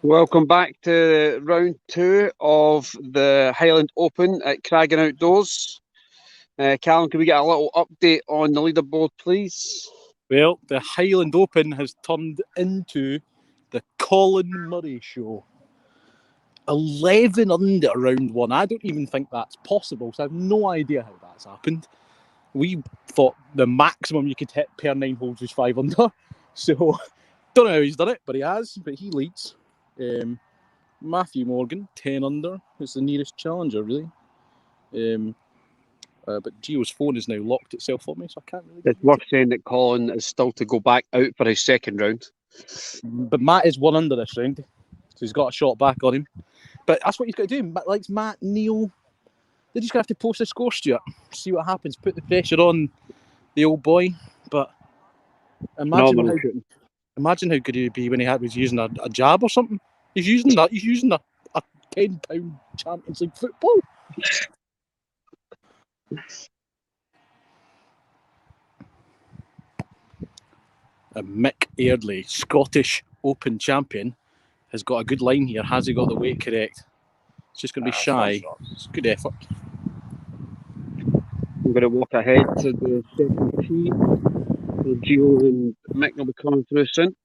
Welcome back to round two of the Highland Open at Craggan Outdoors. Callum, can we get a little update on the leaderboard, please? Well, the Highland Open has turned into the Colin Murray show. 11 under round one. I don't even think that's possible, so I have no idea how that's happened. We thought the maximum you could hit per 9 holes was 5 under. So, don't know how he's done it, but he has. But he leads. Matthew Morgan, 10 under, is the nearest challenger, really. But Gio's phone has now locked itself on me, so I can't really... It's worth saying that Colin is still to go back out for his second round. But Matt is 1 under this round, so he's got a shot back on him. But that's what he's got to do. Like Matt, Neil, they're just going to have to post a score, Stuart. See what happens. Put the pressure on the old boy. But imagine how good he'd be when he was using a jab or something. He's using a 10-pound Champions League football. And Mick Eardley, Scottish Open champion, has got a good line here. Has he got the weight correct? It's just going to be shy. It's a good effort. I'm going to walk ahead to the second tee. Gio and Mick will be coming through soon.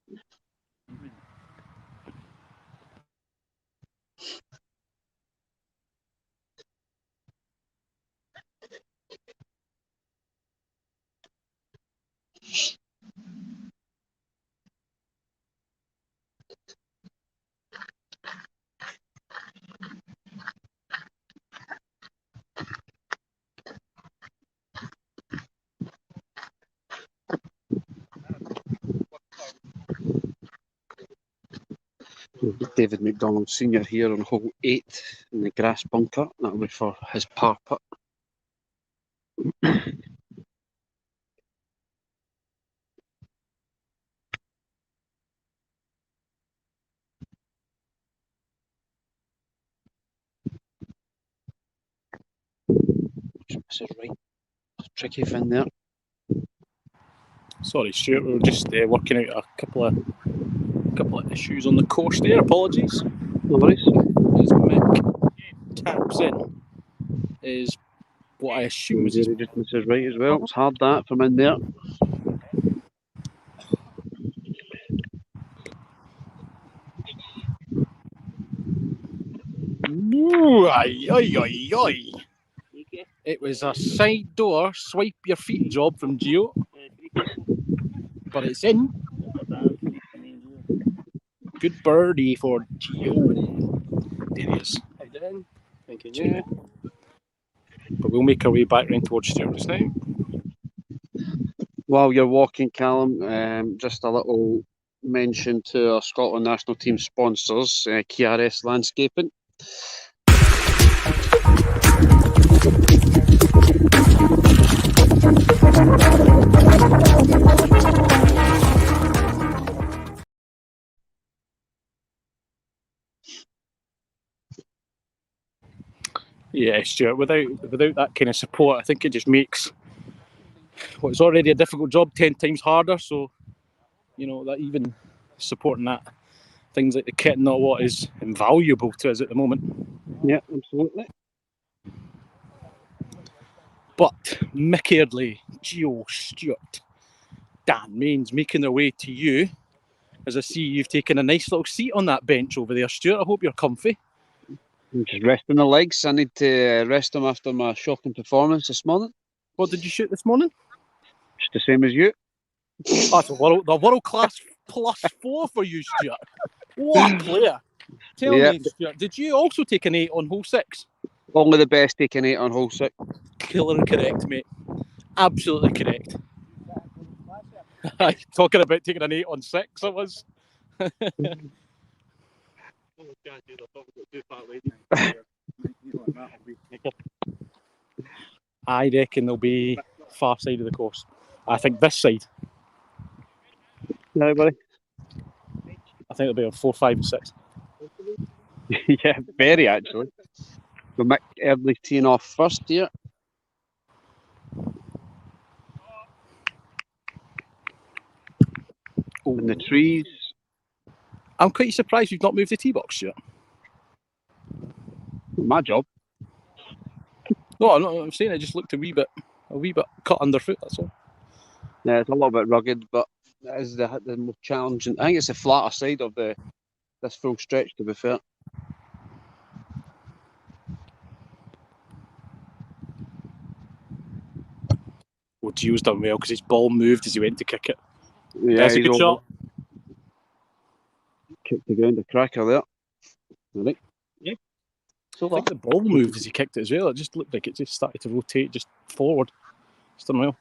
David McDonald Sr. here on hole 8 in the grass bunker. That'll be for his par putt. This is right. Tricky fin there. Sorry, Stuart. We were just working out a couple of issues on the course there. Apologies. No worries. As Mick taps in, is what I assume is his... Distance is right as well. It's hard that from in there. Ooh, aye, aye, aye, aye. It was a side door swipe your feet job from Gio, but it's in. Good birdie for Gio. There he is. Thank you. Yeah. But we'll make our way back round towards Stuart just now. While you're walking, Callum, just a little mention to our Scotland national team sponsors, KRS Landscaping. Yeah, Stuart, without that kind of support, I think it just makes what's already a difficult job 10 times harder. So, that even supporting that, things like the kit and not what is invaluable to us at the moment. Yeah, absolutely. But Mick Eardley, Gio, Stuart, Dan Mains making their way to you. As I see you've taken a nice little seat on that bench over there, Stuart. I hope you're comfy. I'm just resting the legs. I need to rest them after my shocking performance this morning. What did you shoot this morning? Just the same as you. That's the world class +4 for you, Stuart. What a player. Tell me, Stuart, did you also take an 8 on hole 6? Only the best take an 8 on hole 6. Killer correct, mate. Absolutely correct. Talking about taking an 8 on 6, it was. I reckon they'll be far side of the course. I think this side. No, buddy. I think they'll be on 4, 5, and 6. Yeah, very actually. So Mick Eardley teeing off first here. In the trees. I'm quite surprised you've not moved the tee box, Stuart. My job. No, I'm saying it just looked a wee bit cut underfoot, that's all. Yeah, it's a little bit rugged, but that is the most challenging. I think it's the flatter side of this full stretch, to be fair. Well, Gio's done well because his ball moved as he went to kick it. Yeah, That's a good shot. Kicked the ground, a cracker there. Right. Yeah. So I think the ball moved as he kicked it as well. It just looked like it just started to rotate just forward. It's done well.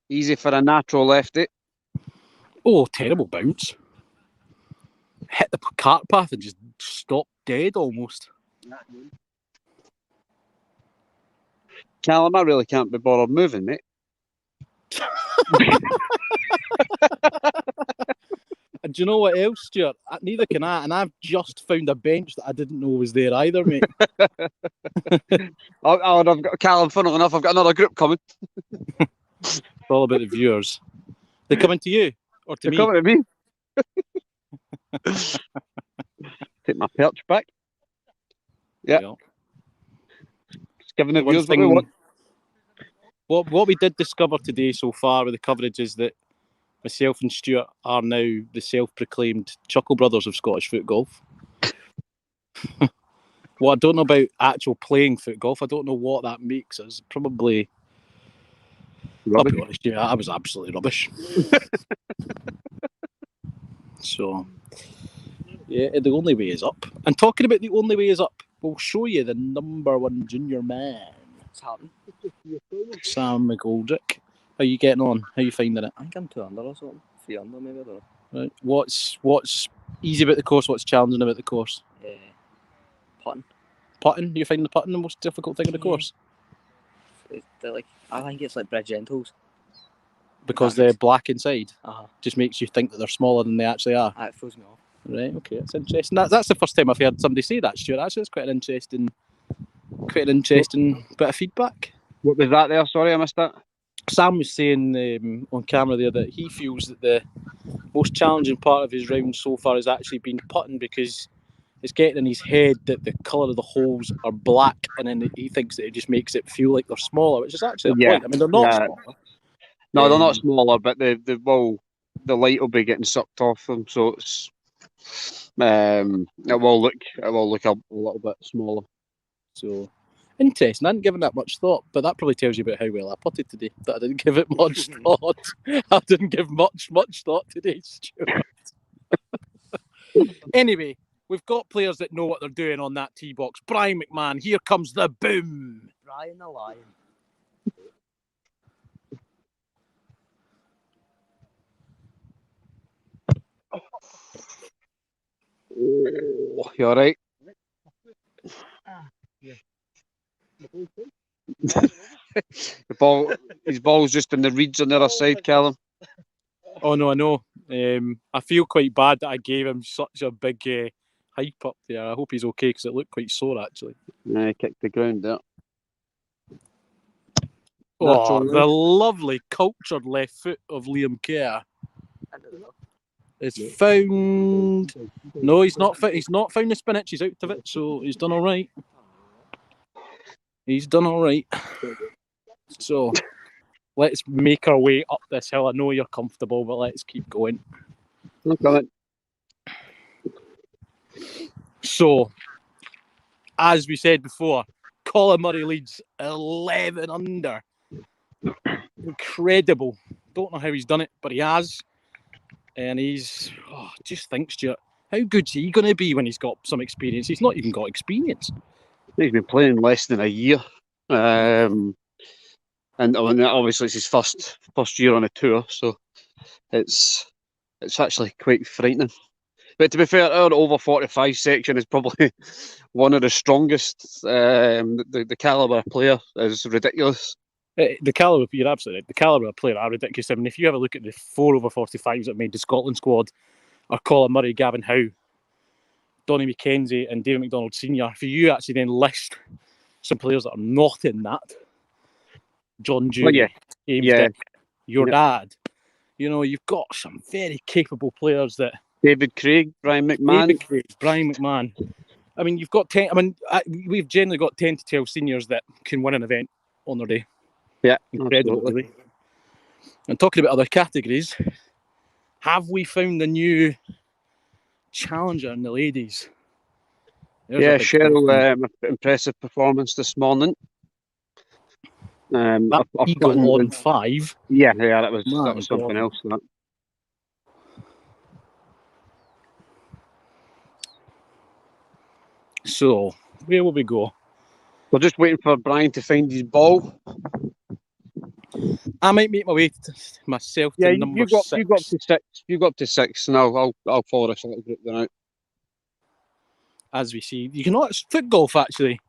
Easy for a natural lefty. Oh, terrible bounce. Hit the cart path and just stopped dead almost. Callum, I really can't be bothered moving, mate. And do you know what else, Stuart? Neither can I. And I've just found a bench that I didn't know was there either, mate. I've got Callum, funnily enough, I've got another group coming. It's all about the viewers. They're coming to you or to me? They're coming to me. Take my perch back. Yeah. Just giving the viewers what we want. What we did discover today so far with the coverage is that myself and Stuart are now the self-proclaimed Chuckle Brothers of Scottish foot golf. Well, I don't know about actual playing foot golf. I don't know what that makes us. Probably rubbish. I'll be honest, yeah, I was absolutely rubbish. So, yeah, the only way is up. And talking about the only way is up, we'll show you the #1 junior man. What's happening? Sam McGoldrick. How are you getting on? How are you finding it? I think I'm 2 under or something. 3 under maybe, I don't know. Right. What's easy about the course? What's challenging about the course? Putting. Putting? You find the putting the most difficult thing of the course? I think it's like Bridgend holes. Because they're black inside? Uh-huh. Just makes you think that they're smaller than they actually are? It throws me off. Right, okay, that's interesting. That's the first time I've heard somebody say that, Stuart. Actually, it's quite an interesting bit of feedback. What was that there? Sorry, I missed that. Sam was saying on camera there that he feels that the most challenging part of his round so far has actually been putting, because it's getting in his head that the colour of the holes are black, and then he thinks that it just makes it feel like they're smaller, which is actually a point. I mean, they're not smaller. No, they're not smaller, but the light will be getting sucked off them, so it's it will look a little bit smaller. So interesting. I hadn't given that much thought, but that probably tells you about how well I putted today. That I didn't give it much thought. I didn't give much thought today, Stuart. Anyway, we've got players that know what they're doing on that tee box. Brian McMahon, here comes the boom. Brian the Lion. Oh, you all right? Yeah. His ball's just in the reeds on the other side, Callum. Oh no, I know. I feel quite bad that I gave him such a big hype up there. I hope he's okay, because it looked quite sore actually. Yeah, he kicked the ground there. Oh, the lovely cultured left foot of Liam Kerr. It's found. No, he's not found the spinach. He's out of it, so he's done all right. So let's make our way up this hill. I know you're comfortable, but let's keep going. Okay. So, as we said before, Colin Murray leads 11 under. Incredible. Don't know how he's done it, but he has. And just think, Stuart, how good's he going to be when he's got some experience? He's not even got experience. He's been playing less than a year. And obviously it's his first year on a tour, so it's actually quite frightening. But to be fair, our over 45 section is probably one of the strongest. The calibre of player is ridiculous. The calibre, you're absolutely right. The calibre of player are ridiculous. I mean, if you have a look at the 4 over 45s that made the Scotland squad, are Colin Murray, Gavin Howe, Donny McKenzie, and David McDonald Senior. For you actually then list some players that are not in that, John Dewey, James Dick, your dad, You know, you've got some very capable players that David Craig, Brian McMahon. David Craig, Brian McMahon. I mean, you've got 10. I mean, we've generally got 10 to 12 seniors that can win an event on their day. Yeah, Incredible, absolutely. really. And talking about other categories, have we found the new challenger in the ladies? There's a Yeah, big Cheryl, impressive performance this morning. that I've eagle gotten on 5. Yeah, that was Man, something God. else. That. So, where will we go? We're just waiting for Brian to find his ball. I might make my way myself Yeah, to number you got 6. you got up to 6. You got up to 6, and I'll follow this little group then out. As we see, you can foot golf actually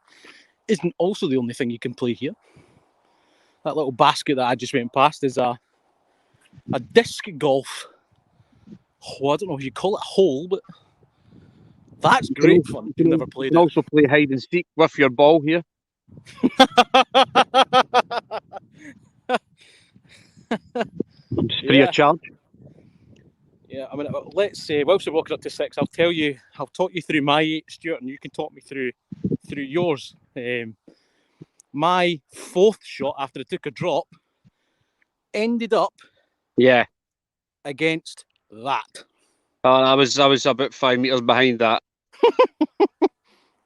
isn't also the only thing you can play here. That little basket that I just went past is a disc golf. Oh, I don't know if you call it a hole, but that's great fun. I've never You played can it. also play hide and seek with your ball here. It's free of charge. Yeah, I mean, let's say whilst we're walking up to 6, I'll talk you through my 8, Stuart, and you can talk me through yours. My 4th shot after it took a drop ended up against that. I was about 5 meters behind that.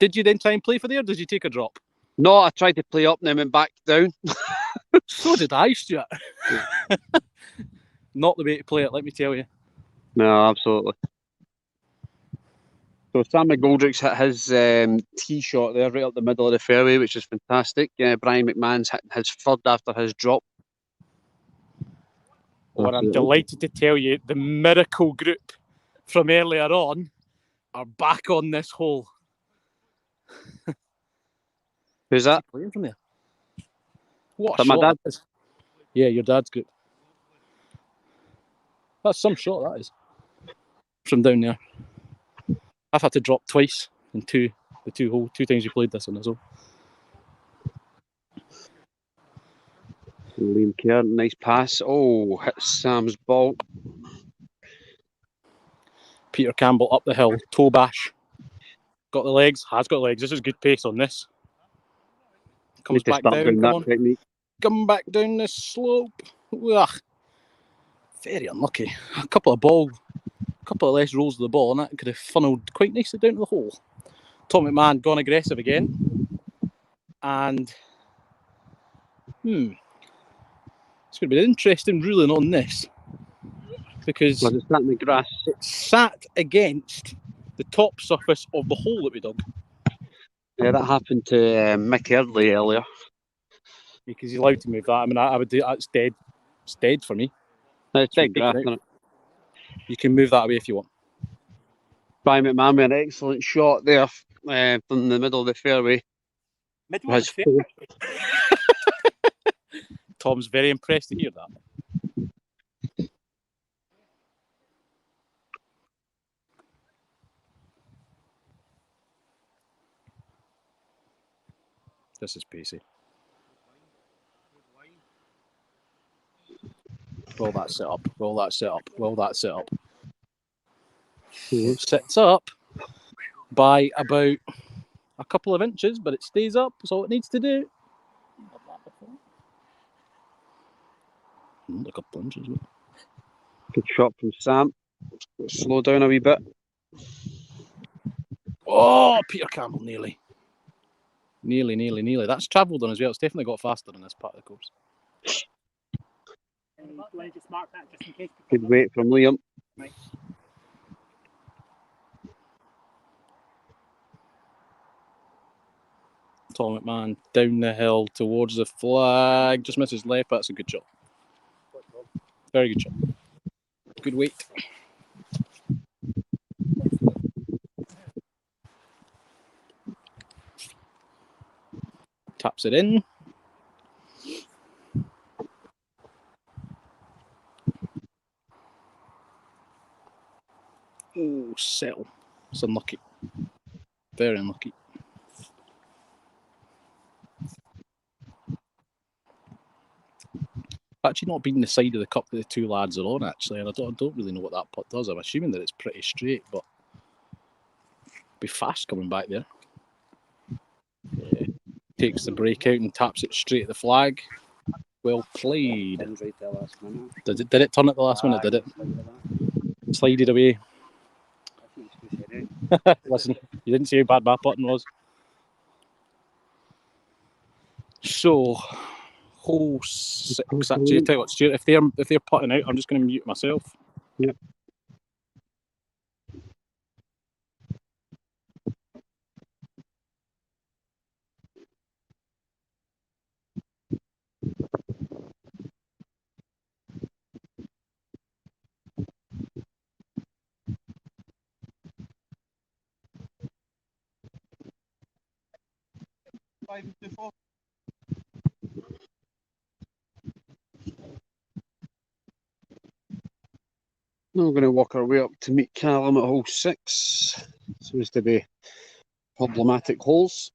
Did you then try and play for there, or did you take a drop? No, I tried to play up and then went back down. So did I, Stuart. Not the way to play it, let me tell you. No, absolutely. So Sam McGoldrick's hit his tee shot there right up the middle of the fairway, which is fantastic. Brian McMahon's hit his 3rd after his drop. Oh, and I'm delighted to tell you the miracle group from earlier on are back on this hole. Who's that? Playing from there. What Is that my dad? that is. Yeah, your dad's group. That's some shot, that is. From down there. I've had to drop twice in the two times we played this one as well. Liam Kerr, nice pass. Oh, hit Sam's ball. Peter Campbell up the hill, toe bash. Got the legs, has got legs. This is good pace on this. Comes back down, come on. Technique. Come back down this slope. Ugh. Very unlucky. A couple of less rolls of the ball, and that could have funneled quite nicely down to the hole. Tom McMahon gone aggressive again. And it's going to be an interesting ruling on this, because Was it sat in the grass? it sat against the top surface of the hole that we dug. Yeah, that happened to Mick Eardley earlier. Because he's allowed to move that. I mean, I would do that. It's dead. It's dead for me. It's dead taken grass, out. isn't it? You can move that away if you want. Brian McMahon with an excellent shot there from the middle of the fairway. Tom's very impressed to hear that. This is pacey. Well, that's set up. Well, that's set up. Well, that's set up. Sits up by about a couple of inches, but it stays up. That's all it needs to do. A couple of inches. Good shot from Sam. Slow down a wee bit. Oh, Peter Campbell nearly. Nearly. That's travelled on as well. It's definitely got faster in this part of the course. Good weight from Liam. Tom McMahon down the hill towards the flag. Just misses left, but that's a good shot. Very good shot. Good weight. Taps it in. Oh, settle. It's unlucky. Very unlucky. Actually, not been the side of the cup that the two lads are on, actually, and I don't really know what that putt does. I'm assuming that it's pretty straight, but be fast coming back there. Takes the break out and taps it straight at the flag. Well played. Right there last minute. Did it turn at the last minute? Did it? Slided away. Listen, you didn't see how bad my putting was. So, hole 6. Actually, tell you what, Stuart, if they're putting out, I'm just going to mute myself. Yep. Now we're going to walk our way up to meet Callum at hole 6. Seems to be problematic holes.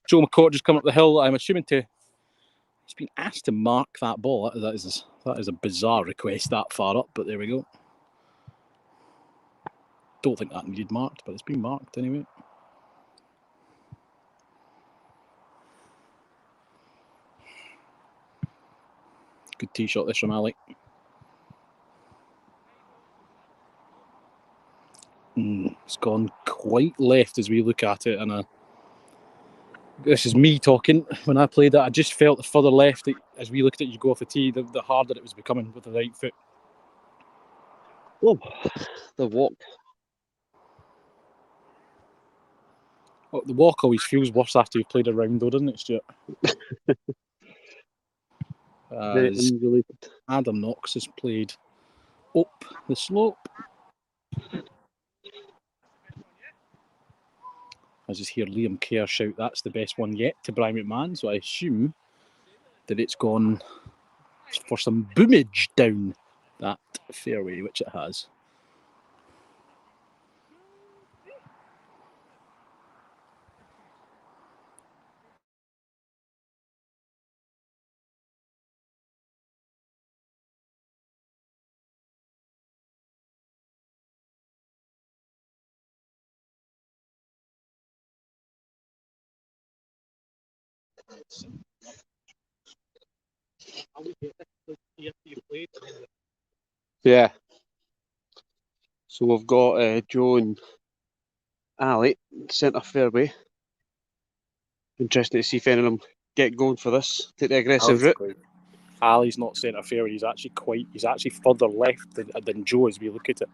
Joe McCourt just come up the hill. I'm assuming he's been asked to mark that ball. That is a bizarre request that far up, but there we go. Don't think that needed marked, but it's been marked anyway. Good tee shot this from Ali. It's gone quite left as we look at it, and this is me talking. When I played that, I just felt the further left as we looked at you go off the tee, the harder it was becoming with the right foot. Oh, the walk. Oh, the walk always feels worse after you've played a round, though, doesn't it, Stuart? Very unrelated. Adam Knox has played up the slope. I just hear Liam Kerr shout, "That's the best one yet" to Brian McMahon, so I assume that it's gone for some boomage down that fairway, which it has. Yeah. So we've got Joe and Ali centre fairway. Interesting to see if any of them get going for this. Take the aggressive route. Ali's not centre fairway. He's actually further left than Joe as we look at it.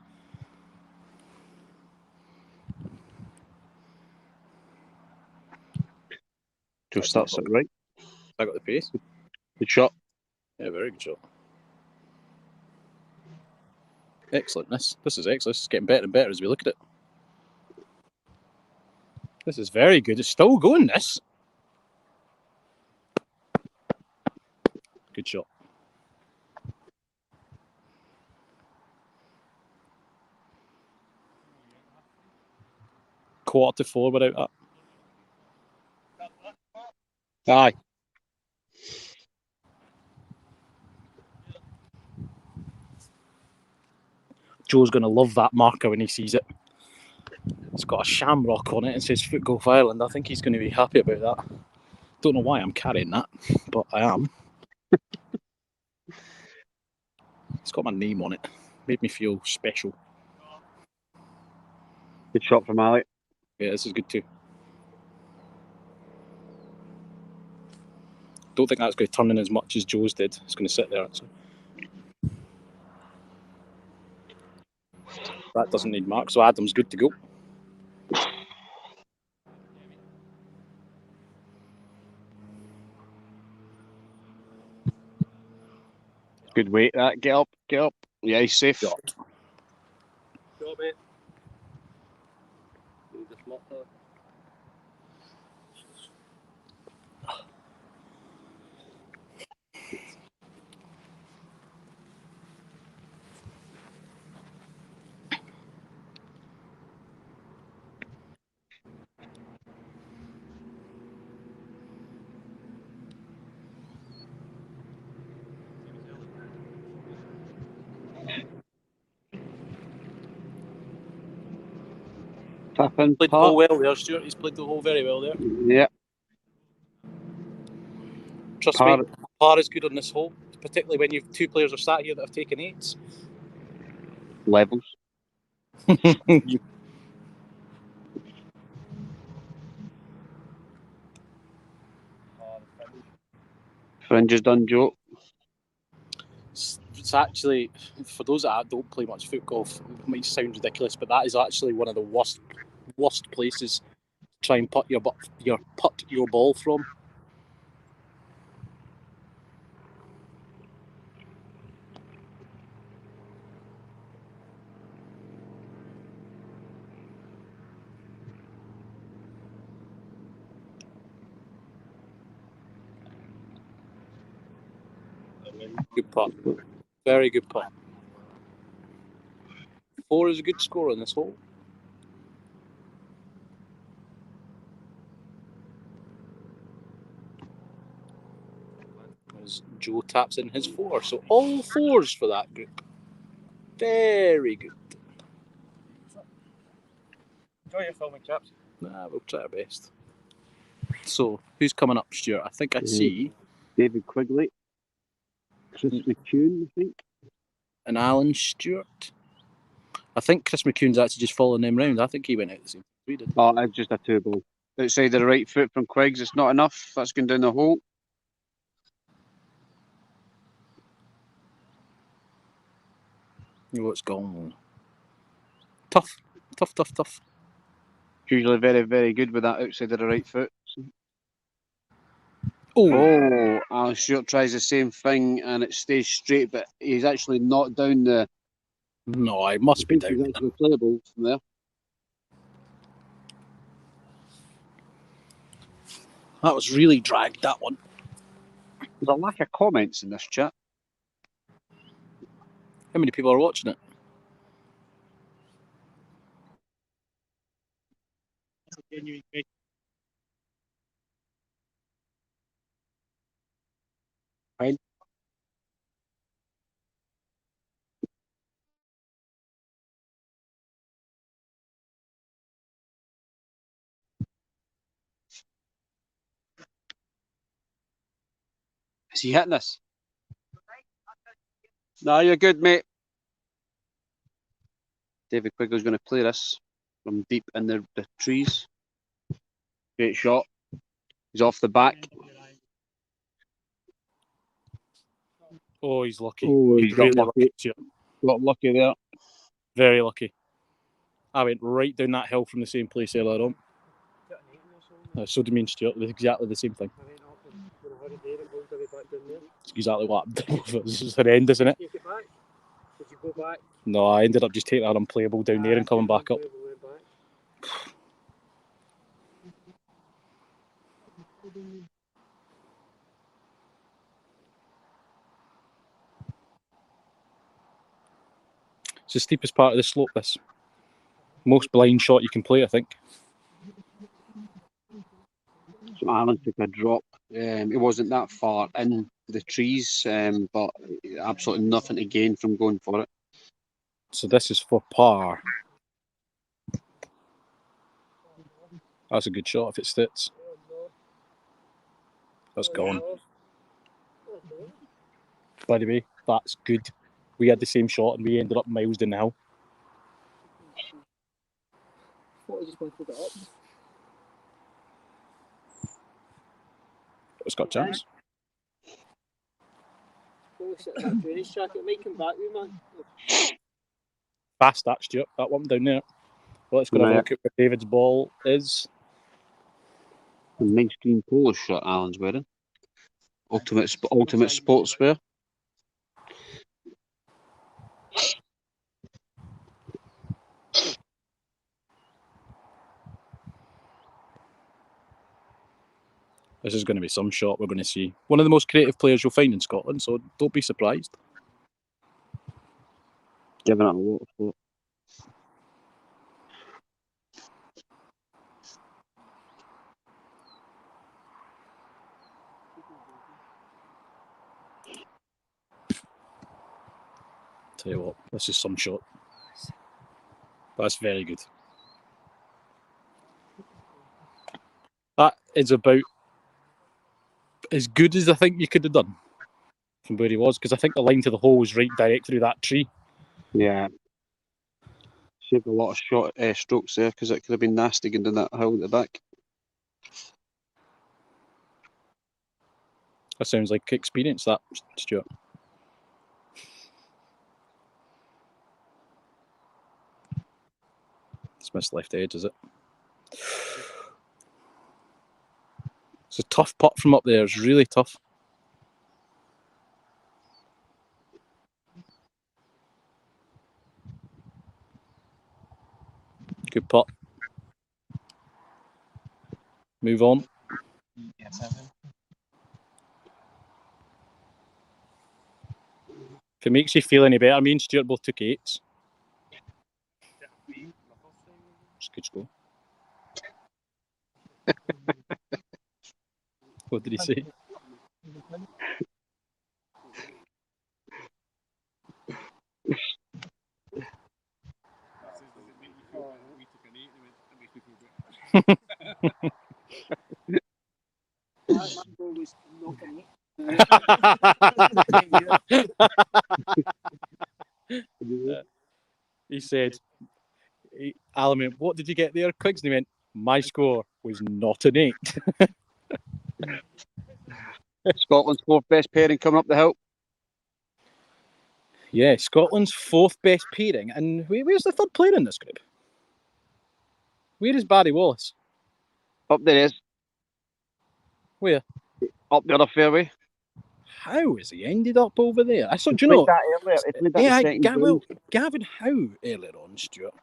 Joe starts it right. I got the pace. Good shot. Yeah, very good shot. Excellent. This is excellent. This is getting better and better as we look at it. This is very good. It's still going, this. Good shot. Quarter to 4 without that. Aye. Joe's going to love that marker when he sees it. It's got a shamrock on it and says Footgolf Island. I think he's going to be happy about that. Don't know why I'm carrying that, but I am. It's got my name on it. Made me feel special. Good shot from Ali. Yeah, this is good too. Don't think that's going to turn in as much as Joe's did. It's going to sit there, actually. That doesn't need mark, so Adam's good to go. Good weight that. Get up. Yeah, he's safe. Shot. Go, mate. You just mopped her. Tap-in Played the hole par. well there, Stuart. He's played the hole very well there. Yeah. Trust Par. me, par is good on this hole, particularly when you've two players are sat here that have taken 8s. Levels. Fringe is done, Joe. It's actually, for those that don't play much foot golf, it might sound ridiculous, but that is actually one of the worst places to try and putt your ball from. Good putt. Very good putt. 4 is a good score on this hole. As Joe taps in his 4. So all 4s for that group. Very good. Enjoy your filming, chaps. We'll try our best. So, who's coming up, Stuart? I think I see David Quigley. Chris McCune, I think. an Alan Stewart. I think Chris McCune's actually just following them round. I think he went out the same time we did. Oh, it's just a 2-ball. Outside the right foot from Quiggs, it's not enough. That's going down the hole. Oh, it's gone. Tough. Usually very, very good with that outside of the right foot. Oh, Alan Stewart tries the same thing and it stays straight, but he's actually not down the. no, it must be down. He's actually playable from there. That was really dragged, that one. There's a lack of comments in this chat. How many people are watching it? Fine. Is he hitting this? No, you're good, mate. David Quigley's going to play this from deep in the trees. Great shot. He's off the back. Oh, he's lucky. Oh, he's got really lucky. lucky. Stuart. Got lucky there. Very lucky. I went right down that hill from the same place earlier on. So do me and Stuart. It's exactly the same thing. It's exactly what this is horrendous, isn't it? Take it back. Did you go back? No, I ended up just taking that unplayable down there and coming back up. It's the steepest part of the slope, this. Most blind shot you can play, I think. So Alan took a drop. It wasn't that far in the trees, but absolutely nothing to gain from going for it. So this is for par. That's a good shot if it sits. That's gone. By the way, that's good. We had the same shot and we ended up miles down the hill. It's got a chance. Fast that, Stuart. That one down there. Well, let's go have a look at where David's ball is. A nice green polo shirt Alan's wearing. Ultimate sportswear. This is going to be some shot we're going to see. One of the most creative players you'll find in Scotland, so don't be surprised. Giving it a lot of thought. Tell you what, this is some shot. That's very good. is about as good as I think you could have done from where he was, because I think the line to the hole was right direct through that tree. Yeah. Saved a lot of short strokes there because it could have been nasty going down that hill at the back. That sounds like experience, that, Stuart. It's missed left edge, is it? It's a tough putt from up there. It's really tough. Good putt. Move on. If it makes you feel any better, me and Stuart both took 8s. It's a good score. What did he say? He said, Alan went, what did you get there, Quiggs? And he went, my score was not an 8. Scotland's 4th best pairing coming up the hill. Yeah, Scotland's 4th best pairing. And where's the 3rd player in this group? Where is Barry Wallace? Up there is. Where? Up the other fairway. How has he ended up over there? I thought, do you know? Gavin Howe earlier on, Stuart,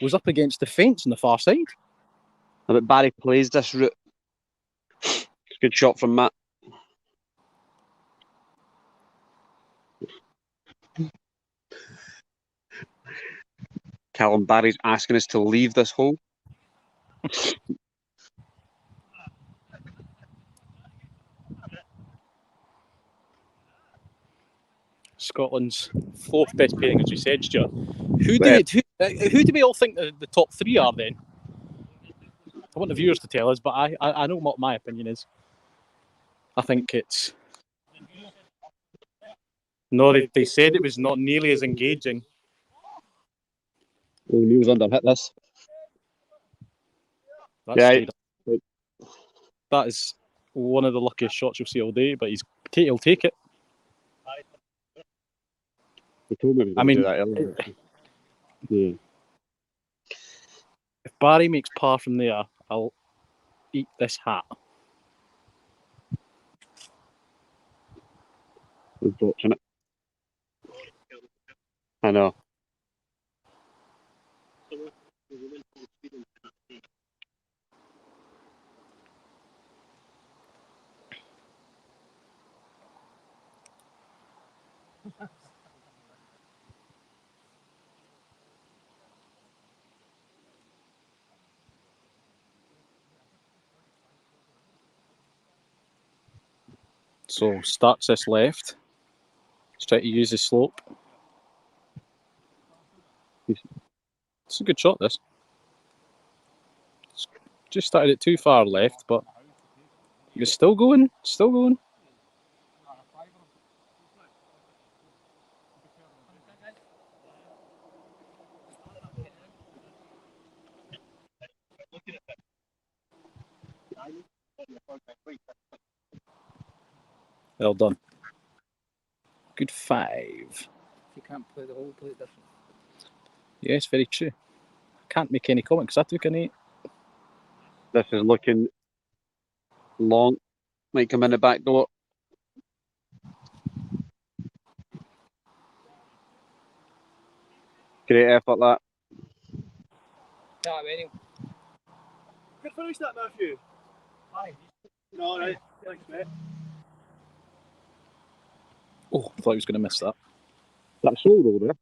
was up against the fence on the far side. But Barry plays this route. Good shot from Matt. Callum Barry's asking us to leave this hole. Scotland's 4th best pairing, as you said, Stuart. Who do we all think the top 3 are then? I want the viewers to tell us, but I know what my opinion is. I think it's... No, they said it was not nearly as engaging. Oh, Neil's under hit this. That is one of the luckiest shots you'll see all day, but he'll take it. He told me do that earlier. Yeah. If Barry makes par from there, I'll eat this hat. Unfortunate. I know. So starts this left. Let's try to use the slope. It's a good shot, this. Just started it too far left, but you're still going. Well done. Good 5. If you can't play the whole, play it different. Yes, very true. I can't make any comment because I took an 8. This is looking long. Might come in the back door. Great effort, that. Yeah, anyway. Good finish that, Matthew. Aye. No, right. Thanks, mate. Oh, I thought he was going to miss that. That's solo there.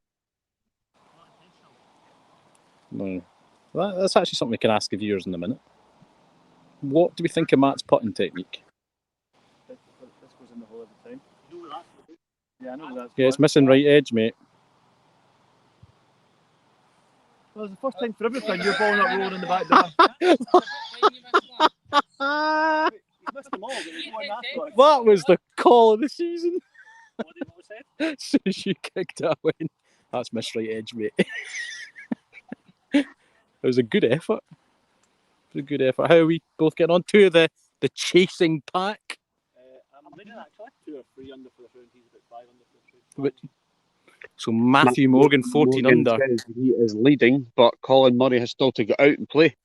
No. That's actually something we can ask the viewers in a minute. What do we think of Matt's putting technique? This goes in the hole every time. You know that? Yeah, I know that. Yeah, it's missing right edge, mate. Well, it's the first time for everything you're balling up rolling in the back door. He's missed them all, but there's one after. That was the call of the season. What was said? As soon as you kicked that win. That's my straight edge, mate. It was a good effort. It was a good effort. How are we both getting on? Two of the chasing pack. I'm leading actually. 2 or 3 under for the round. He's about 5 under for the round. So Matthew Morgan, 14 Morgan under. says he is leading, but Colin Murray has still to get out and play.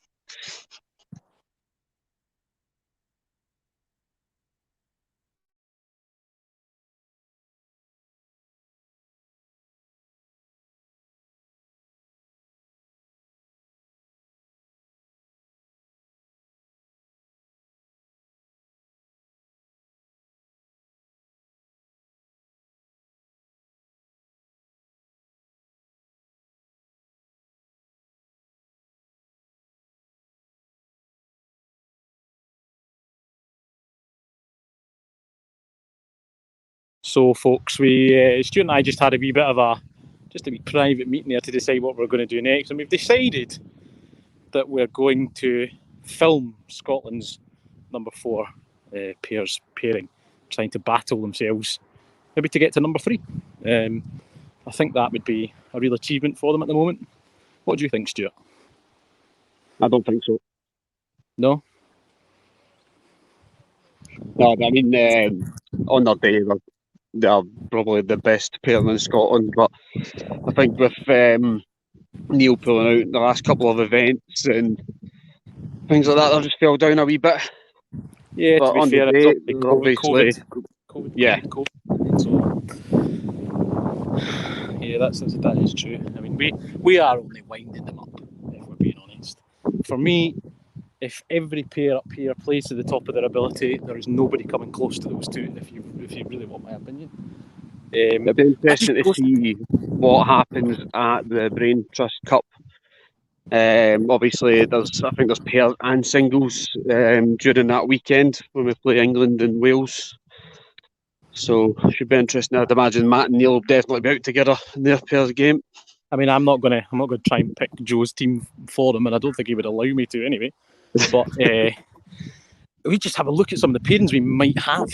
So, folks, we Stuart and I just had a wee bit of a private meeting there to decide what we're going to do next, and we've decided that we're going to film Scotland's number 4 pairing, trying to battle themselves, maybe to get to number 3. I think that would be a real achievement for them at the moment. What do you think, Stuart? I don't think so. No? No, I mean, on their day, they're probably the best pair in Scotland, but I think with Neil pulling out the last couple of events and things like that, they'll just fell down a wee bit. Yeah, But to be on fair, the day, it's obviously, COVID. yeah. So, yeah, that is true. I mean, we are only winding them up, if we're being honest. For me, if every pair up here plays to the top of their ability, there is nobody coming close to those two. If you really want my opinion, it'd be interesting to see what happens at the Brain Trust Cup. Obviously, I think there's pairs and singles during that weekend when we play England and Wales. So it should be interesting. I'd imagine Matt and Neil will definitely be out together in their pairs game. I mean, I'm not gonna try and pick Joe's team for them, and I don't think he would allow me to anyway. But we just have a look at some of the pairings we might have.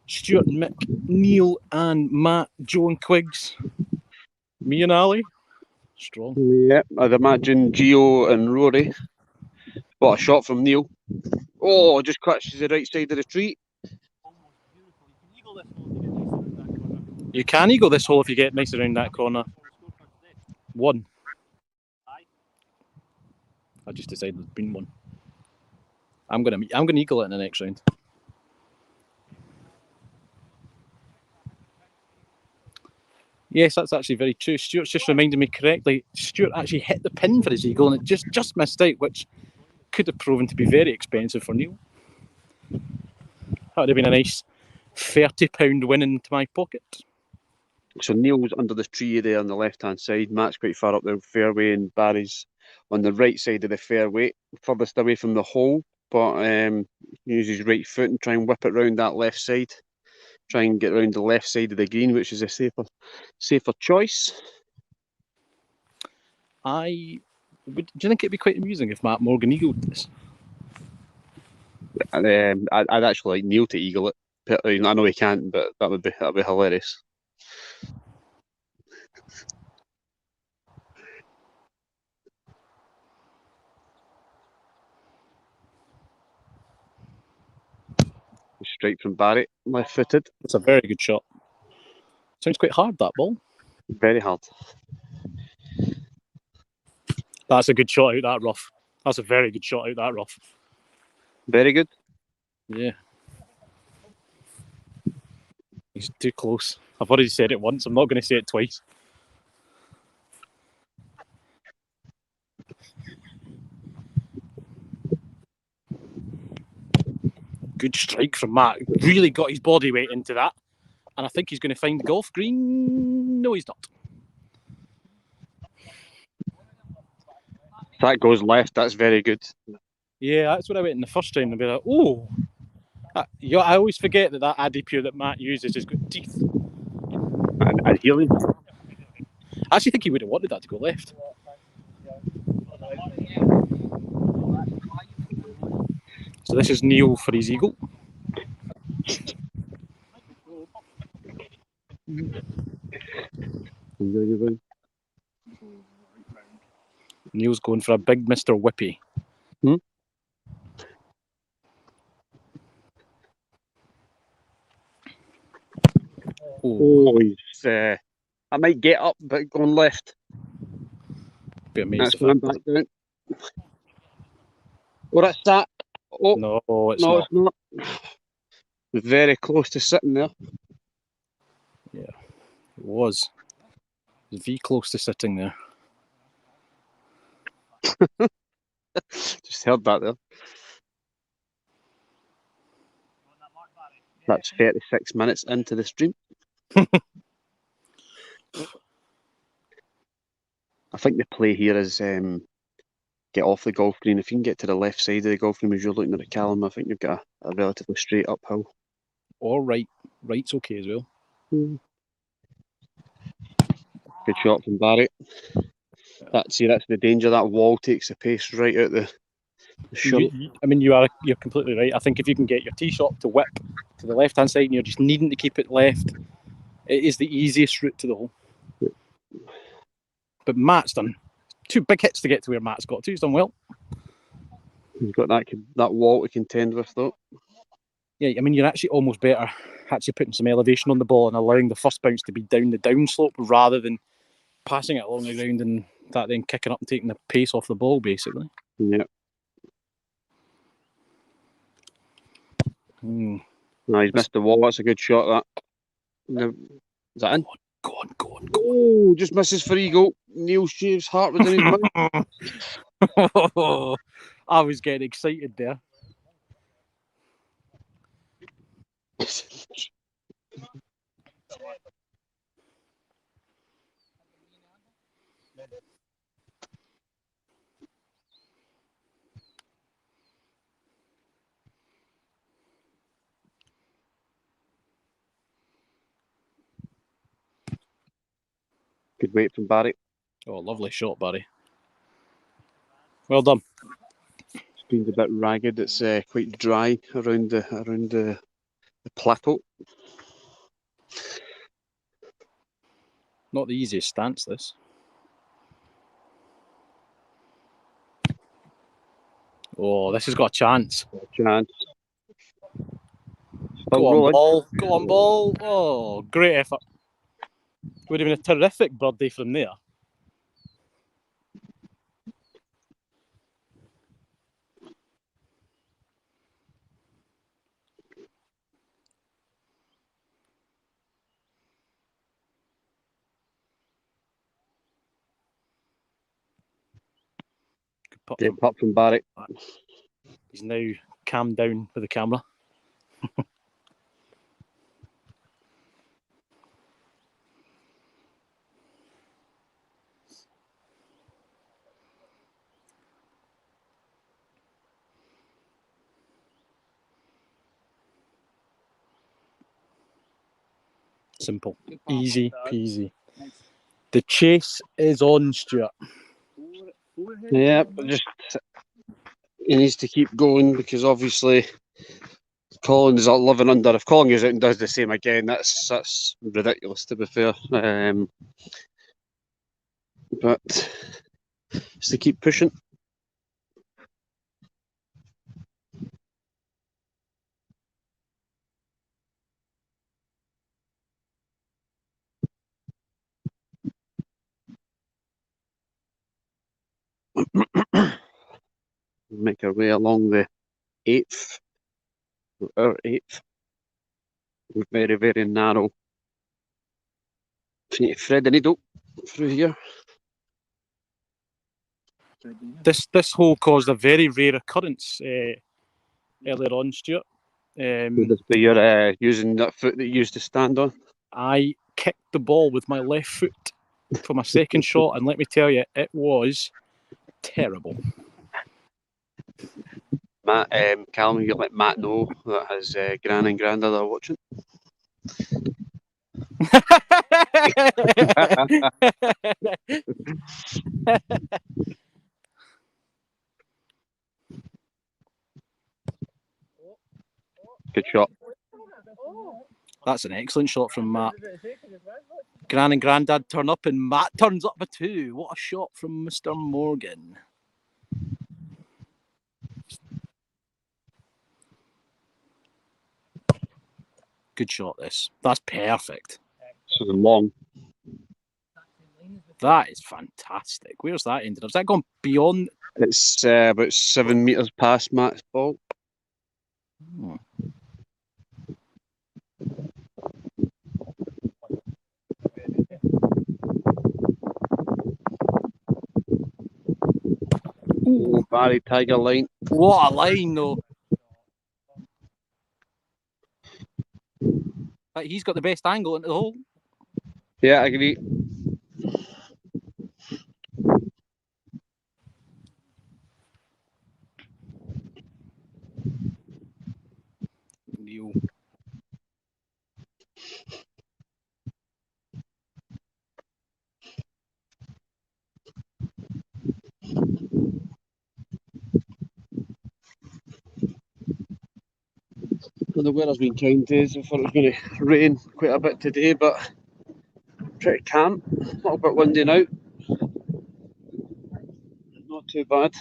Stuart and Mick, Neil and Matt, Joe and Quiggs, me and Ali. Strong. Yeah, I'd imagine Gio and Rory. What a shot from Neil. Oh, just clutches the right side of the tree. You can eagle this hole if you get nice around that corner. 1. I just decided there's been 1. I'm gonna eagle it in the next round. Yes, that's actually very true. Stuart's just reminded me correctly. Stuart actually hit the pin for his eagle and it just missed out, which could have proven to be very expensive for Neil. That would have been a nice £30 win into my pocket. So Neil's under the tree there on the left-hand side. Matt's quite far up the fairway and Barry's on the right side of the fairway, furthest away from the hole. But use his right foot and try and whip it round that left side. Try and get around the left side of the green, which is a safer choice. Do you think it'd be quite amusing if Matt Morgan eagled this? I'd actually like Neil to eagle it. I know he can't, but that'd be hilarious. Straight from Barry, left-footed. It's a very good shot. Sounds quite hard, that ball. Very hard. That's a good shot out that rough. That's a very good shot out that rough. Very good. Yeah. He's too close. I've already said it once. I'm not going to say it twice. Good strike from Matt. Really got his body weight into that. And I think he's going to find the golf green. No, he's not. That goes left. That's very good. Yeah, that's what I went in the first round and be like, oh. I always forget that Addy Pure that Matt uses has got teeth. And healing. I actually think he would have wanted that to go left. So this is Neil for his eagle. Enjoy your win. Neil's going for a big Mr. Whippy. Oh, he's. I might get up, but going left. Be amazed That's if going back down. Oh, that's that. Oh, No, it's no, not. it's not. Very close to sitting there. It was. It was V close to sitting there. Just heard that there. That's 36 minutes into the stream. I think the play here is get off the golf green. If you can get to the left side of the golf green as you're looking at it, Callum, I think you've got a relatively straight uphill. Or right. Right's okay as well. Good shot from Barry. That's the danger. That wall takes the pace right out the shot. You're completely right. I think if you can get your tee shot to whip to the left hand side and you're just needing to keep it left, it is the easiest route to the hole. But Matt's done 2 big hits to get to where Matt's got to. He's done well. He's got that wall to contend with, though. Yeah, I mean, you're actually almost better actually putting some elevation on the ball and allowing the first bounce to be down the downslope rather than passing it along the ground and that then kicking up and taking the pace off the ball, basically. Yeah. No, he's missed the wall. That's a good shot, that. Is that in? Go on. Oh, just misses for eagle. Neil Shave's heart was in his mouth. I was getting excited there. Good weight from Barry. Oh, lovely shot, Barry. Well done. Screen's a bit ragged. It's quite dry around the plateau. Not the easiest stance, this. Oh, this has got a chance. Chance. Go on, ball. Oh, great effort. Would have been a terrific birdie from there. Good putt from Barry. He's now calmed down with the camera. Simple. Easy peasy. The chase is on, Stuart. Yeah, just he needs to keep going because obviously Colin is living under. If Colin goes out and does the same again, that's ridiculous, to be fair. But just to keep pushing. Make our way along the 8th. Our 8th. Very, very narrow. Thread the needle through here. This hole caused a very rare occurrence earlier on, Stuart. Would this be your using that foot that you used to stand on? I kicked the ball with my left foot for my second shot, and let me tell you, it was terrible. Matt, Callum, you let Matt know that his gran and granddad are watching. Good shot. That's an excellent shot from Matt. Gran and Grandad turn up and Matt turns up a 2. What a shot from Mr. Morgan. Good shot, this. That's perfect. So long. That is fantastic. Where's that ended up? Has that gone beyond? It's about 7 metres past Matt's ball. Hmm. Ooh, Barry Tiger line. What a line, though. He's got the best angle into the hole. Yeah, I agree. Neil. Well, the weather's been kind days. I thought it was going to rain quite a bit today, but pretty calm. A little bit windy now. Not too bad.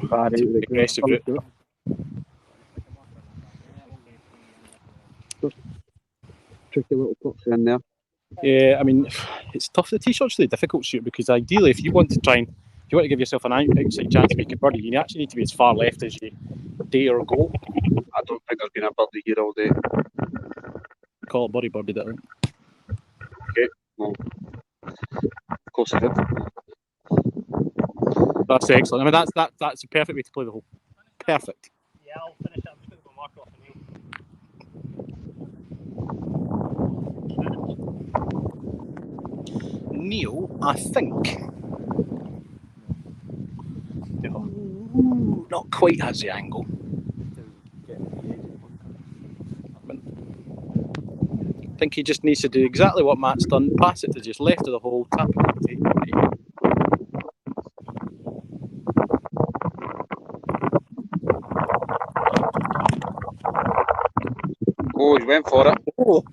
Barry, the Aggressive route. Tricky little puts in there. Yeah, I mean, it's tough. The tee shot's really difficult shoot because ideally, if you want to give yourself an outside chance to make a birdie, you actually need to be as far left as you dare go. I don't think there's been a birdie here all day. Call it birdie that. Okay, well, of course I did. That's excellent. I mean, that's a perfect way to play the hole. Perfect. Yeah, I'll finish that. I'm just going to go mark off the nail. Neil, I think. Ooh, not quite has the angle. I think he just needs to do exactly what Matt's done. Pass it to just left of the hole, tap it up to Oh, he went for it. Oh,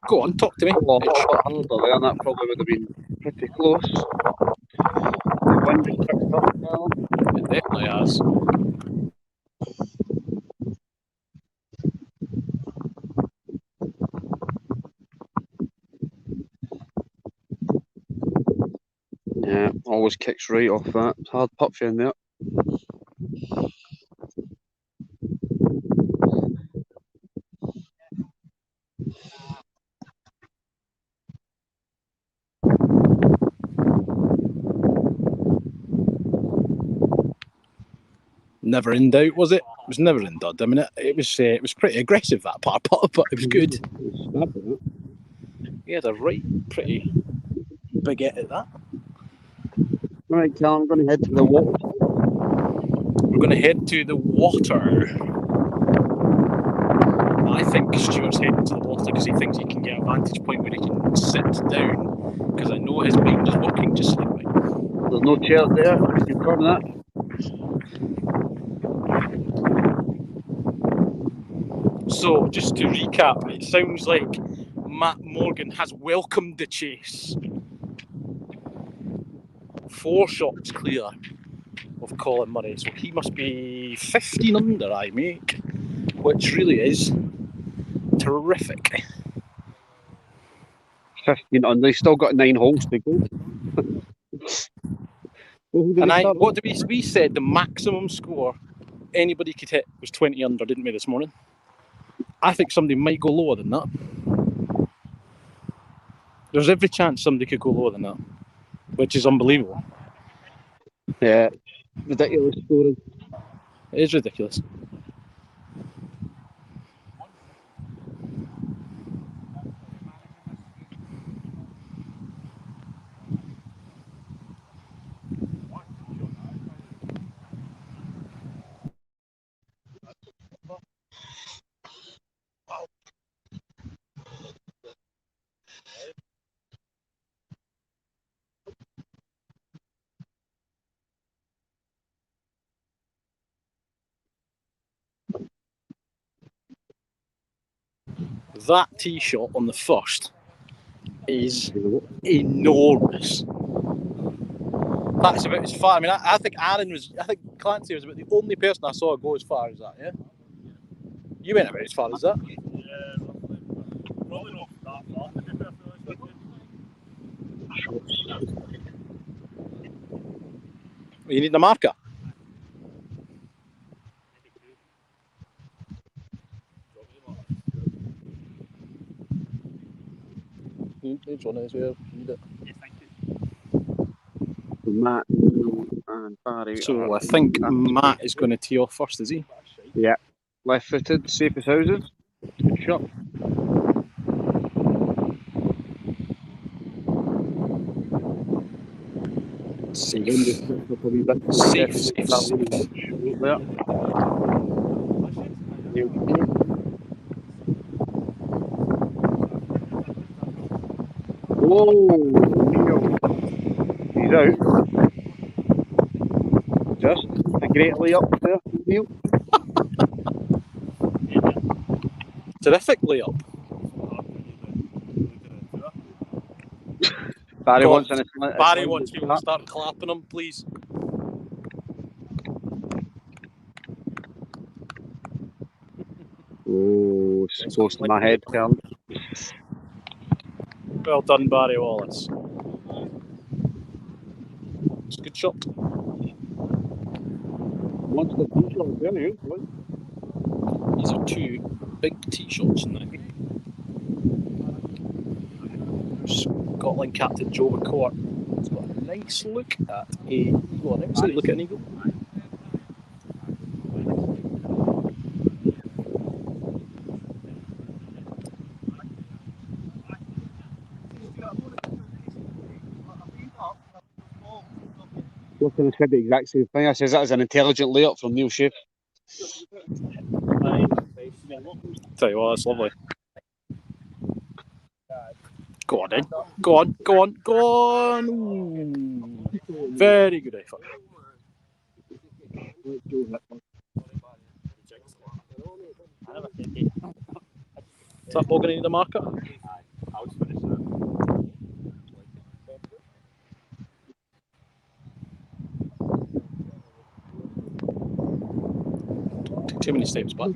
go on, talk to me. Oh, there, and that probably would have been pretty close. The wind has picked up now. It definitely has. Yeah, always kicks right off that. It's hard putt for in there. Never in doubt, was it? It was never in doubt. I mean, it was pretty aggressive, that par putt, but it was good. He had a pretty big hit at that. All right, Cal, I'm going to head to the water. We're going to head to the water. I think Stuart's heading to the water because he thinks he can get a vantage point where he can sit down, because I know his mind is working just slightly. There's no chairs there. I can confirm that. So, just to recap, it sounds like Matt Morgan has welcomed the chase. 4 shots clear of Colin Murray, so he must be 15 under, I make, which really is terrific. 15 under. He's still got 9 holes to go. And what did we said the maximum score anybody could hit was 20 under, didn't we, this morning? I think somebody might go lower than that. There's every chance somebody could go lower than that, which is unbelievable. Yeah, ridiculous scoring. It is ridiculous. That tee shot on the first is enormous. That's about as far. I mean, I think Clancy was about the only person I saw go as far as that. Yeah, you went about as far as that. Yeah, probably not that far, to be perfectly honest with you. You need a marker. It's on it as well. You need it. Yeah, thank you. Matt, Neil, and Barry. So I think Matt is going to tee off first, is he? Yeah, left-footed, safe as houses. Good shot. Safe. Safe. Safe. There. Whoa, Neil. He's out. Just a great layup there, Neil. Terrific layup. Barry God, wants an Barry wants people to start clapping him, please. Oh, it's close to my head, Cam. Well done, Barry Wallace. It's a good shot. Wants the tee shot there, you. These are two big tee shots now. Scotland captain Joe McCourt has got a nice look at a eagle. Look at an eagle. Looking at the exact same thing. I says that is an intelligent layup from Neil Shea. Tell you what, that's lovely. Go on then. Go on. Ooh. Very good effort. Is that Morgan in the marker? Too many steps back.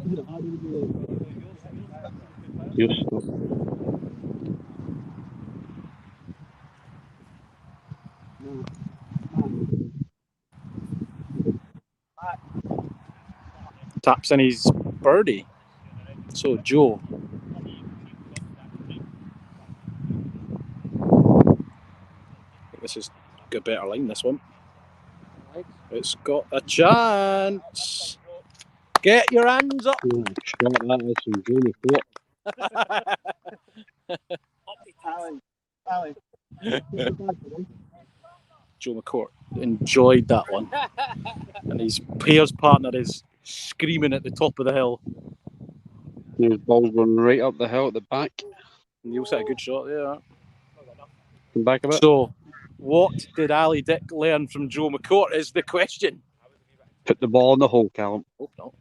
Yes. Taps in his birdie. So Joe. I think this has got a better line, this one. It's got a chance. Get your hands up. Yeah, shot that is from Joe McCourt. Joe McCourt enjoyed that one. And his pairs partner is screaming at the top of the hill. His ball's going right up the hill at the back. Neil's hit a good shot there. Come back a bit. So, what did Ali Dick learn from Joe McCourt is the question. Put the ball in the hole, Callum. Hope not.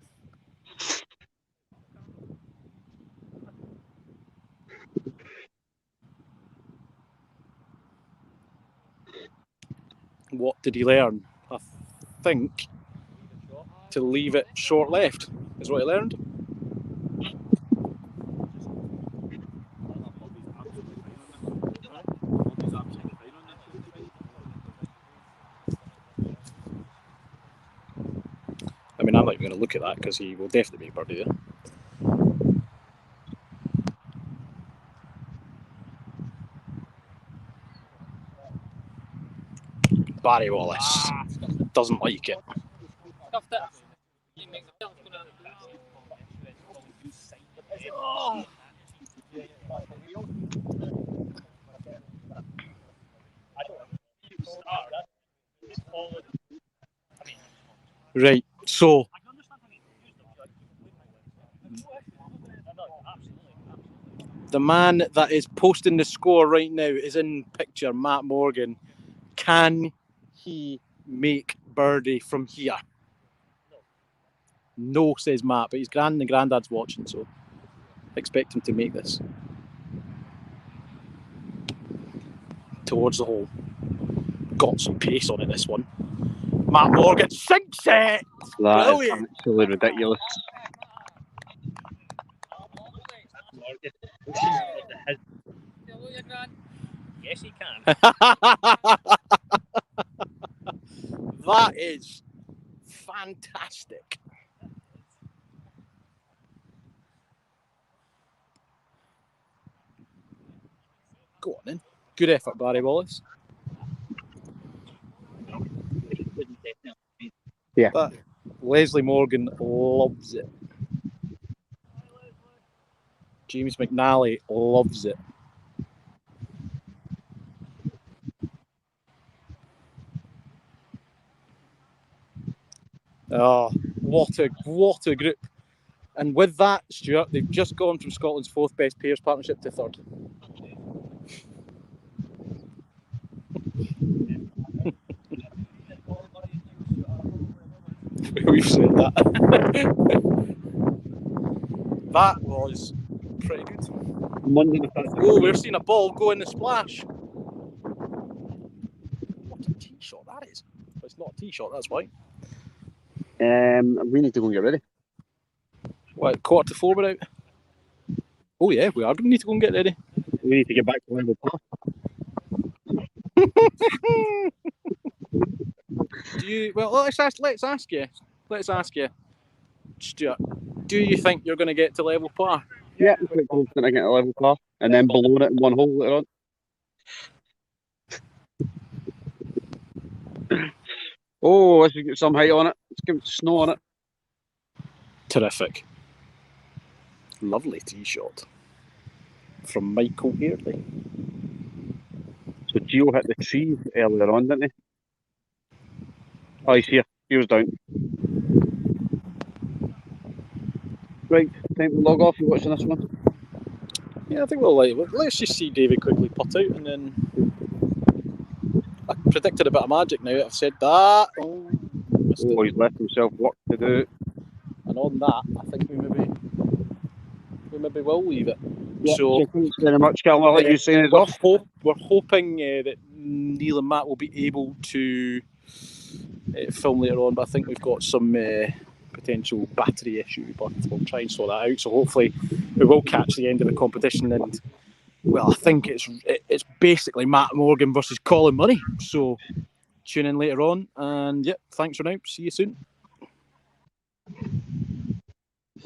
What did he learn? I think to leave it short left is what he learned. I mean, I'm not even going to look at that because he will definitely make birdie there. Barry Wallace doesn't like it. Right, so the man that is posting the score right now is in picture, Matt Morgan. Can he make birdie from here? No, says Matt, but his granddad's watching, so Expect him to make this. Towards the hole. Got some pace on it, this one. Matt Morgan sinks it! That Brilliant. is absolutely ridiculous. Yes, he can. That is fantastic. Go on then. Good effort, Barry Wallace. Yeah. But Leslie Morgan loves it. James McNally loves it. Oh, what a group. And with that, Stuart, they've just gone from Scotland's 4th best pairs partnership to 3rd. We've said that. That was pretty good. Monday the 5th. Oh, we're seeing a ball go in the splash. What a tee shot that is. It's not a tee shot, that's why. We need to go and get ready. What, 3:45 we're out? Oh yeah, we are going to need to go and get ready. We need to get back to level par. Let's ask you, Stuart, do you think you're going to get to level par? Yeah, I'm quite confident I get a level par and then below it in one hole later on. Oh, let's get some height on it. Let's give it snow on it. Terrific. Lovely tee shot from Michael Earley. So Gio hit the tree earlier on, didn't he? Oh, he's here. He was down. Right, time to log off. You watching this one? Yeah, I think let's just see David quickly putt out, and then I predicted a bit of magic now. I've said that. Oh, missed it. He's left himself work to do. And on that, I think we maybe will leave it. Yeah, So thanks very much, Cal. I'll let you sign us off. We're hoping that Neil and Matt will be able to film later on, but I think we've got some potential battery issue, but we'll try and sort that out. So hopefully we will catch the end of the competition, and well, I think it's basically Matt Morgan versus Colin Murray. So tune in later on, and yeah, thanks for now. See you soon.